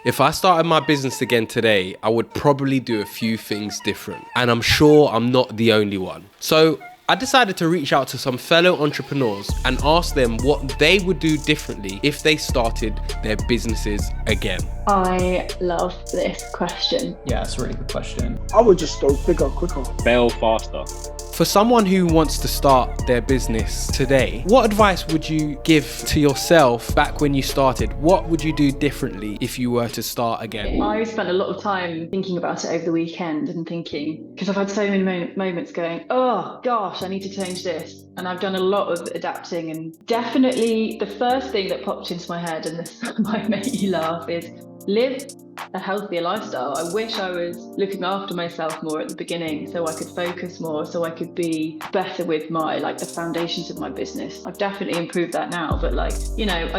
If I started my business again today, I would probably do a few things different. And I'm sure I'm not the only one. So I decided to reach out to some fellow entrepreneurs and ask them what they would do differently if they started their businesses again. I love this question. Yeah, it's a really good question. I would just go bigger, quicker. Fail faster. For someone who wants to start their business today, what advice would you give to yourself back when you started? What would you do differently if you were to start again? I spent a lot of time thinking about it over the weekend and thinking, because I've had so many moments going, oh gosh, I need to change this. And I've done a lot of adapting, and definitely the first thing that popped into my head, and this might make you laugh, is live a healthier lifestyle. I wish I was looking after myself more at the beginning so I could focus more, so I could be better with the foundations of my business. I've definitely improved that now, but I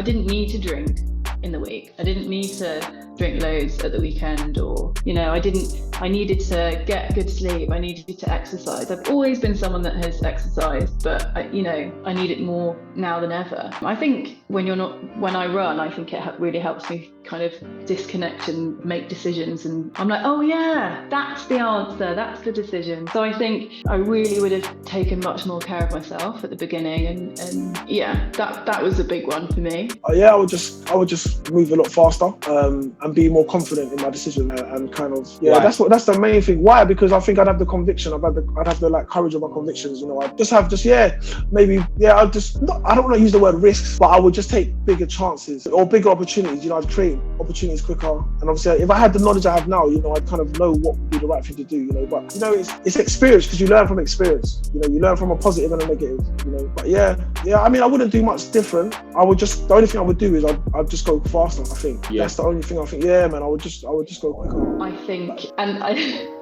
didn't need to drink in the week. I didn't need to drink loads at the weekend, or I needed to get good sleep. I needed to exercise. I've always been someone that has exercised, but I need it more now than ever. I think when I run, I think it really helps me kind of disconnect and make decisions, and I'm like, oh yeah, that's the answer, that's the decision. So I think I really would have taken much more care of myself at the beginning, and yeah, that was a big one for me. I would just move a lot faster and be more confident in my decision, and kind of that's the main thing. Why? Because I think I'd have the conviction, I'd have the courage of my convictions. I don't want to use the word risks, but I would just take bigger chances or bigger opportunities. I'd create opportunities quicker, and obviously if I had the knowledge I have now, I'd kind of know what would be the right thing to do. But it's experience, because you learn from experience. You learn from a positive and a negative. But I mean, I wouldn't do much different. The only thing I would do is I'd just go faster. I think that's the only thing. I think I would just go quicker. I think,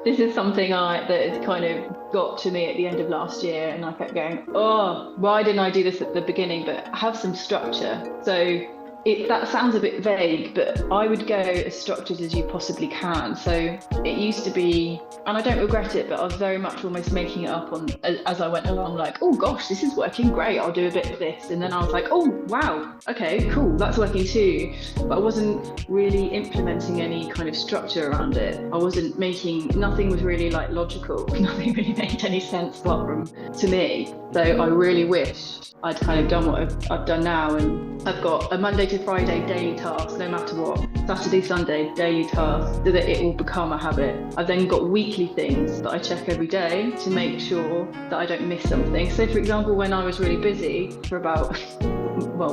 this is something that has kind of got to me at the end of last year, and I kept going, oh, why didn't I do this at the beginning? But have some structure. So that sounds a bit vague, but I would go as structured as you possibly can. So it used to be, and I don't regret it, but I was very much almost making it up as I went along, like, oh gosh, this is working great, I'll do a bit of this. And then I was like, oh wow, okay, cool, that's working too. But I wasn't really implementing any kind of structure around it. Nothing was really logical. Nothing really made any sense apart from to me. So I really wish I'd kind of done what I've done now, and I've got a Monday to Friday daily task, no matter what. Saturday, Sunday, daily task, so that it will become a habit. I've then got weekly things that I check every day to make sure that I don't miss something. So for example, when I was really busy for about,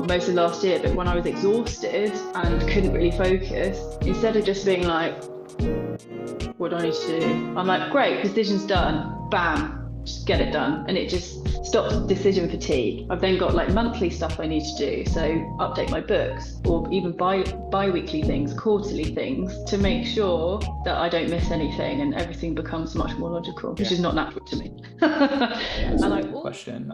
most of last year, but when I was exhausted and couldn't really focus, instead of just being like, what do I need to do? I'm like, great, decision's done, bam, just get it done. And it just stops decision fatigue. I've then got monthly stuff I need to do. So update my books, or even bi-weekly things, quarterly things, to make sure that I don't miss anything and everything becomes much more logical, which is not natural to me. That's a good question.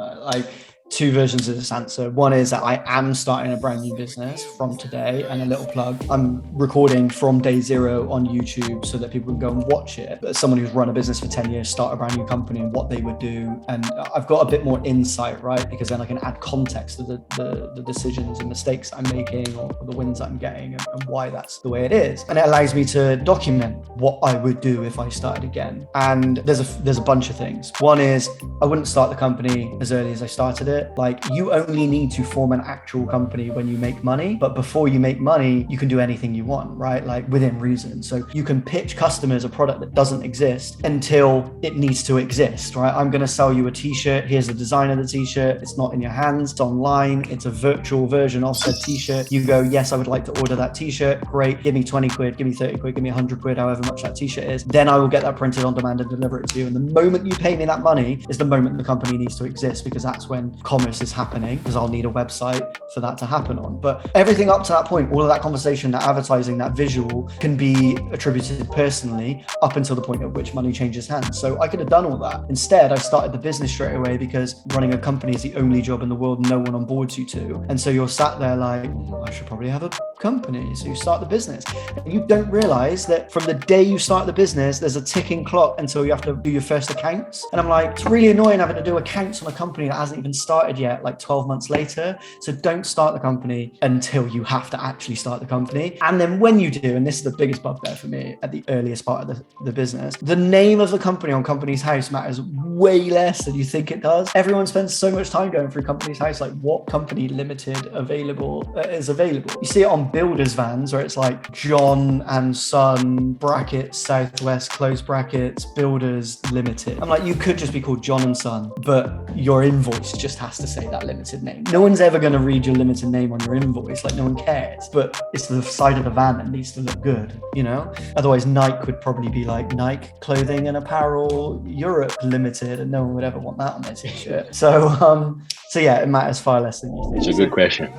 Two versions of this answer. One is that I am starting a brand new business from today, and a little plug, I'm recording from day zero on YouTube so that people can go and watch it. As someone who's run a business for 10 years, start a brand new company, and what they would do. And I've got a bit more insight, right? Because then I can add context to the decisions and mistakes I'm making, or the wins I'm getting, and why that's the way it is. And it allows me to document what I would do if I started again. And there's a bunch of things. One is, I wouldn't start the company as early as I started it. You only need to form an actual company when you make money, but before you make money, you can do anything you want, right? Within reason. So you can pitch customers a product that doesn't exist until it needs to exist, right? I'm going to sell you a t-shirt. Here's the design of the t-shirt. It's not in your hands. It's online. It's a virtual version of said t-shirt. You go, yes, I would like to order that t-shirt. Great. Give me 20 quid, give me 30 quid, give me 100 quid, however much that t-shirt is. Then I will get that printed on demand and deliver it to you. And the moment you pay me that money is the moment the company needs to exist, because that's when commerce is happening, because I'll need a website for that to happen on. But everything up to that point, all of that conversation, that advertising, that visual, can be attributed personally up until the point at which money changes hands. So I could have done all that. Instead, I started the business straight away, because running a company is the only job in the world no one onboards you to. And so you're sat there like, I should probably have a companies who start the business. And you don't realize that from the day you start the business, there's a ticking clock until you have to do your first accounts. And I'm like, it's really annoying having to do accounts on a company that hasn't even started yet, like 12 months later. So don't start the company until you have to actually start the company. And then when you do, and this is the biggest bugbear for me at the earliest part of the business, the name of the company on Companies House matters way less than you think it does. Everyone spends so much time going through Companies House, like what company limited is available. You see it on builders vans where it's like John and Son brackets Southwest close brackets Builders Limited. I'm like, you could just be called John and Son, but your invoice just has to say that limited name. No one's ever going to read your limited name on your invoice, like no one cares, but it's the side of the van that needs to look good, you know? Otherwise Nike would probably be like Nike Clothing and Apparel Europe Limited, and no one would ever want that on their t-shirt. So yeah, it matters far less than you think. It's a good question.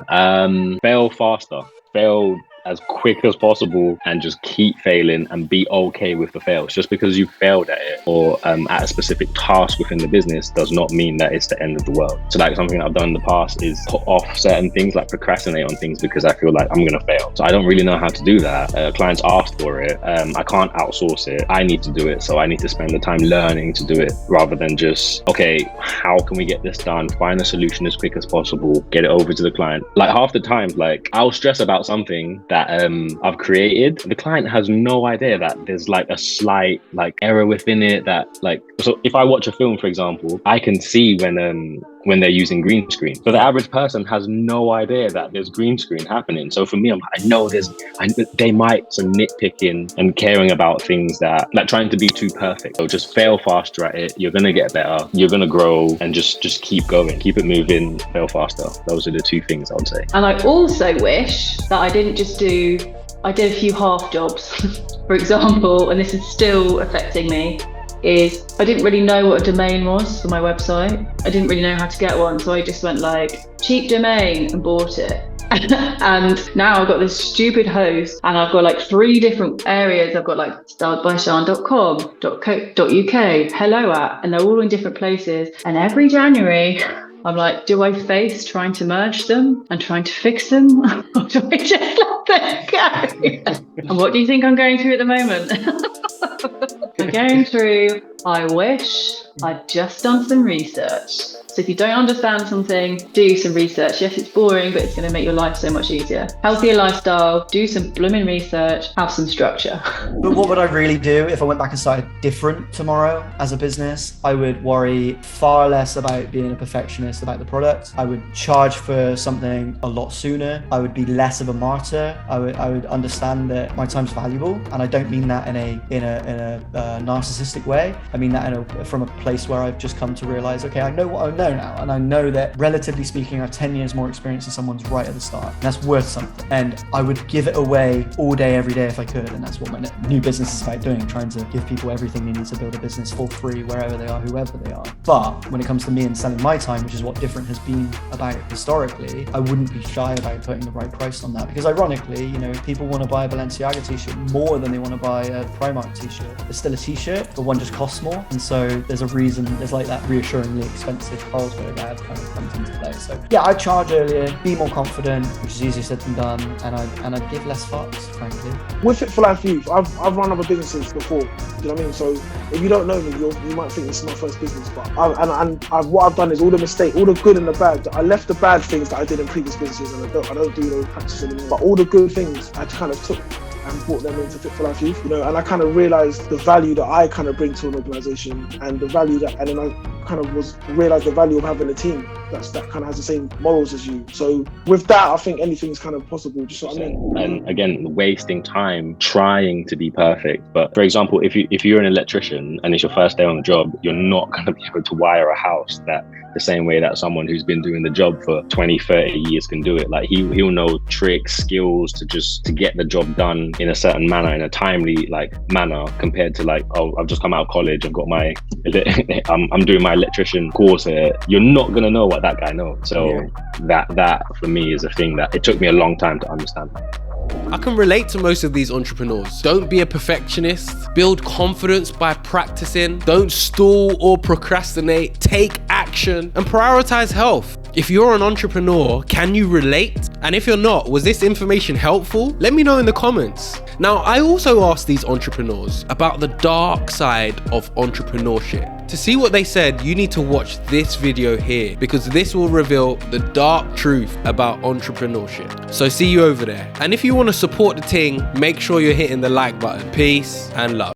Fail faster. Fail as quick as possible and just keep failing and be okay with the fails. Just because you failed at it or at a specific task within the business does not mean that it's the end of the world. So like something I've done in the past is put off certain things, like procrastinate on things because I feel like I'm going to fail. So I don't really know how to do that. Clients asked for it. I can't outsource it. I need to do it. So I need to spend the time learning to do it rather than just, okay, how can we get this done? Find a solution as quick as possible, get it over to the client. Like half the time, like I'll stress about something that I've created. The client has no idea that there's like a slight like error within it, that like, so if I watch a film, for example, I can see when they're using green screen. So the average person has no idea that there's green screen happening. So for me, I know they might some nitpicking and caring about things that like trying to be too perfect. So just fail faster at it. You're going to get better. You're going to grow and just keep going, keep it moving, fail faster. Those are the two things I would say. And I also wish that I didn't just I did a few half jobs, for example, and this is still affecting me, is I didn't really know what a domain was for my website. I didn't really know how to get one. So I just went like cheap domain and bought it. And now I've got this stupid host and I've got like 3 different areas. I've got like styledbyshan.com, .co.uk, hello at, and they're all in different places. And every January, I'm like, do I face trying to merge them and trying to fix them? Or do I just let them go? And what do you think I'm going through at the moment? I'm going through, I wish I'd just done some research. So if you don't understand something, do some research. Yes, it's boring, but it's going to make your life so much easier. Healthier lifestyle, do some blooming research, have some structure. But what would I really do if I went back and started different tomorrow as a business? I would worry far less about being a perfectionist about the product. I would charge for something a lot sooner. I would be less of a martyr. I would understand that my time's valuable, and I don't mean that in a narcissistic way. I mean that from a place where I've just come to realize, okay, I know what I know now, and I know that relatively speaking, I have 10 years more experience than someone's right at the start. And that's worth something. And I would give it away all day, every day if I could. And that's what my new business is about doing, trying to give people everything they need to build a business for free, wherever they are, whoever they are. But when it comes to me and selling my time, which is what Different has been about historically, I wouldn't be shy about putting the right price on that. Because ironically, you know, people want to buy a Balenciaga t-shirt more than they want to buy a Primark t-shirt. It's still a t-shirt, but one just costs more. And so there's a reason, there's like that reassuringly expensive Carlsberg ad kind of comes into play. So yeah, I'd charge earlier, be more confident, which is easier said than done, and I'd give less fucks, frankly. With Fit for Life Youth, I've run other businesses before. Do you know what I mean? So if you don't know me, you might think this is my first business, but what I've done is all the mistakes, all the good and the bad. I left the bad things that I did in previous businesses, and I don't do those practices anymore. But all the good things I kind of took and brought them into Fit for Life Youth, you know, and I kind of realised the value that I kind of bring to an organisation, and the value that, and then I kind of realised the value of having a team that kind of has the same morals as you. So with that, I think anything's kind of possible. Just what I mean. And again, wasting time trying to be perfect. But for example, if you're an electrician and it's your first day on the job, you're not going to be able to wire a house that the same way that someone who's been doing the job for 20, 30 years can do it. Like he'll know tricks, skills to get the job done in a certain manner, in a timely manner, compared to like, oh, I've just come out of college, I've got my, I'm doing my electrician course here. You're not gonna know what that guy knows. So that for me is a thing that it took me a long time to understand. I can relate to most of these entrepreneurs. Don't be a perfectionist. Build confidence by practicing. Don't stall or procrastinate. Take action. action, and prioritize health. If you're an entrepreneur, can you relate? And if you're not, was this information helpful? Let me know in the comments. Now, I also asked these entrepreneurs about the dark side of entrepreneurship. To see what they said, you need to watch this video here, because this will reveal the dark truth about entrepreneurship. So see you over there. And if you want to support the ting, make sure you're hitting the like button. Peace and love.